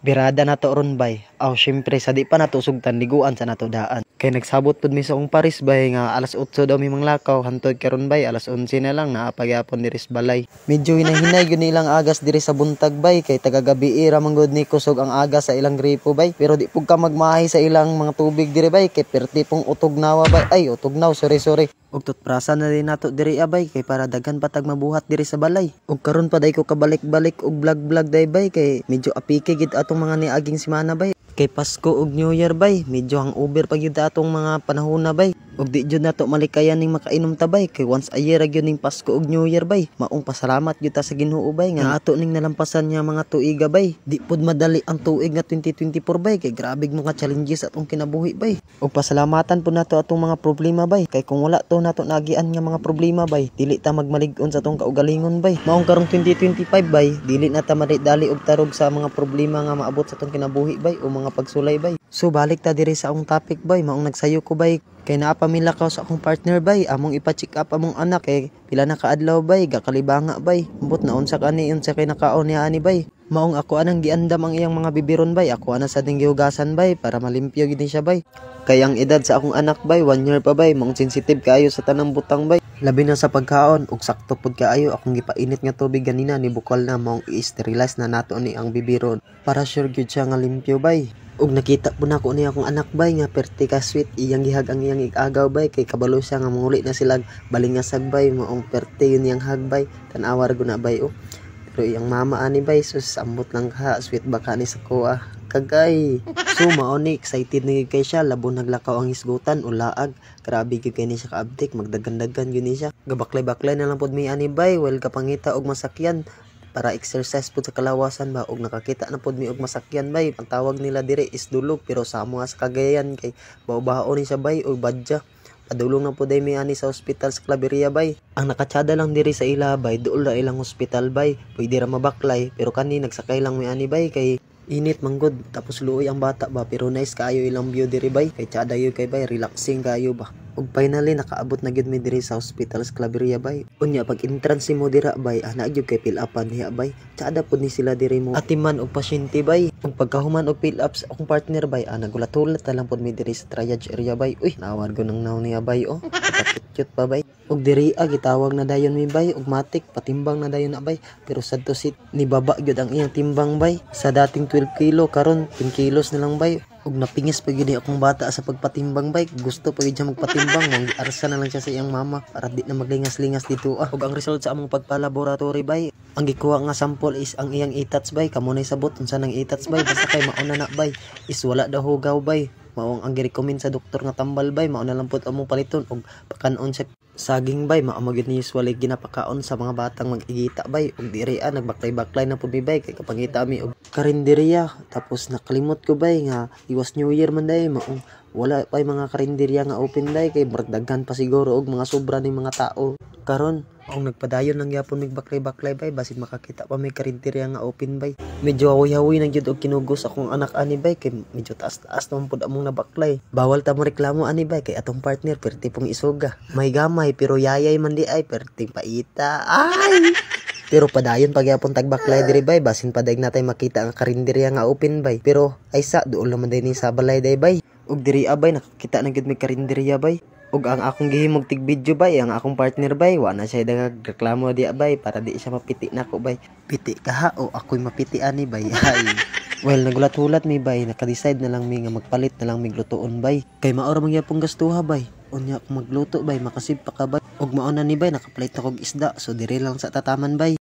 Birada na to ron bay. Aw syempre sa di pa nato sugtan liguan sa nato daan. Kay nagsabot pud mi sa akong Paris bay nga alas 8 daw mi manglakaw hantod karon bay alas 11 na lang naapagyapon diri sa balay. Medyo hinahinay gyud nilang agas diri sa buntag bay kay taga-gabi ra man gud ni kusog ang agas sa ilang gripo bay. Pero di pug ka magmahay sa ilang mga tubig diri bay kay perti pong utog nawa bay. Ay utog naw sorry. Ug tutprasan na din nato diri abay kay para daghan patag mabuhat diri sa balay. Ug karon pa day ko kabalik-balik og vlog day bay kay medyo apike gid atong mga niaging semana bay. Kay Pasko ug New Year bay, medyo hangover pa gyud atong mga panahon na bay. Ug di jud nato malikayan ning makainom ta bay kay once a year gyud ning Pasko ug New Year bay. Maong pasalamat gyud ta sa Ginoo bay nga ato ning nalampasan nga mga tuiga bay. Di pud madali ang tuig nga 2024 bay kay grabe mga challenges atong kinabuhi bay. Ug pasalamatan pud nato atong mga problema bay kay kung wala to nato nagian nga mga problema bay, dili ta magmalig-on sa atong kaugalingon bay. Maong karong 2025 bay, dili na ta madali og tarog sa mga problema nga maabot sa atong kinabuhi bay o mga pagsulay bay. So balik ta diri sa akong topic bay, maong nagsayo ko bay kay naapamila ko sa akong partner bay, among ipa-check up among anak kay pila na kaadlaw bay, gakalibanga bay. Ambot na unsa kani unsa kay nakaon niya ani bay. Maong ako anang giandam ang iyang mga bibiron bay, ako ana sa ding gihugasan bay para malimpyo gid siya bay. Kay ang edad sa akong anak bay 1 year pa bay, maong sensitive kaayo sa tanang butang bay. Labi na sa pagkaon ug sakto pud kaayo akong gipainit nga tubig ganina ni bukal na maong i-sterilize na nato ni ang bibiron para sure gyud siya nga limpyo bay. Ug nakita po na ko niya akong anak bay nga perti ka sweet iyang gihag ang iyang igagaw bay kay kabalo siya nga manguli na sila balingasag bay maong perti yun iyang hagbay tan-awar guna bay o. Pero iyang mama ani bay sus ambot lang ka sweet baka ni sa kuha kagay. So mao ni excited ni kay siya labo naglakaw ang hisgutan o laag. Grabe gyud kay ni siya kaabtik magdagan-dagan gyud ni siya. Gabaklay-baklay na lang pud mi ani bay well kapangita og masakyan para exercise pud sa kalawasan ba og nakakita na pud mi og masakyan bay. Ang tawag nila dire is dulog pero sa amo sa Cagayan kay baw-bao ni siya bay og badya. Padulong na pud mi ani sa ospital sa Claveria bay. Ang nakatsada lang diri sa ila bay duol ra ilang ospital bay. Pwede ra mabaklay pero kani nagsakay lang mi ani bay kay init manggod tapos luoy ang bata ba pero nice kaayo ilang view diri bay kay tsada yun kay bay relaxing kaayo ba. Ug finally nakaabot na gyud mi diri sa hospital sa Claveria bay. Unya pag entrance mo dira bay ana gyud kay fill upan diha bay. Tsada pud ni sila diri mo atiman og pasyente bay. Ug pagkahuman og fill up sa akong partner bay nagulat-ulat na lang pud mi diri sa triage area bay. Uy nawad ko nang naw niya bay oh. Cute pa bay. Ug diri gitawag na dayon mi bay ug matik patimbang na dayon na bay. Pero sad to sit ni baba gyud ang iyang timbang bay. Sa dating 12 kilo karon 10 kilos na lang bay. Ug napingis pa gyud akong bata sa pagpatimbang bay. Gusto pa gyud siya magpatimbang, arsa na lang siya sa iyang mama para di na maglingas-lingas dito. Ug ang result sa among pagpalaboratory bay, ang gikuha nga sample is ang iyang itats bay. Kamo nay sabot unsa nang itats bay basta kay mauna na bay. Is wala daw hugaw bay. Maong ang gi-recommend sa doktor nga tambal bay, mao na lang pud among paliton og pakanon sa saging bay. Mao gyud ni usually ginapakaon sa mga batang mag-igita bay. Ug diri nagbaklay-baklay na pud mi bay kay kapangita mi og karinderya. Tapos nakalimot ko bay nga iwas New Year man day maong wala pay mga karinderya nga open day kay daghan pa siguro og mga sobra ning mga tao. Karon ang nagpadayon lang gyapon mig baklay-baklay bay basin makakita pa may karinderya nga open bay. Medyo hawi-hawi na gyud og kinugos akong anak ani bay kay medyo taas-taas naman pud among nabaklay. Bawal ta mo reklamo ani bay kay atong partner perti pong isuga. May gamay pero yayay man di ay perting paita. Ay! Pero padayon pagyapon tagbaklay diri bay basin padag natay makita ang karinderya nga open bay. Pero ay sa duol naman din sa balay day bay. Ug diri abay nakakita na gyud may karinderya bay. Ug ang akong gihimog tig video bay ang akong partner bay wa na siya nagreklamo di bay para di siya mapiti nako bay. Piti ka ha o ako'y mapiti ani bay. Ay. Well nagulat-hulat mi bay naka-decide na lang mi nga magpalit na lang mig lutoon bay. Kay mao ra man gyapon gastuha bay. Unya kung magluto bay makasip pa ka bay. Ug mao na ni bay nakapalit na kog isda so diri lang sa tataman bay.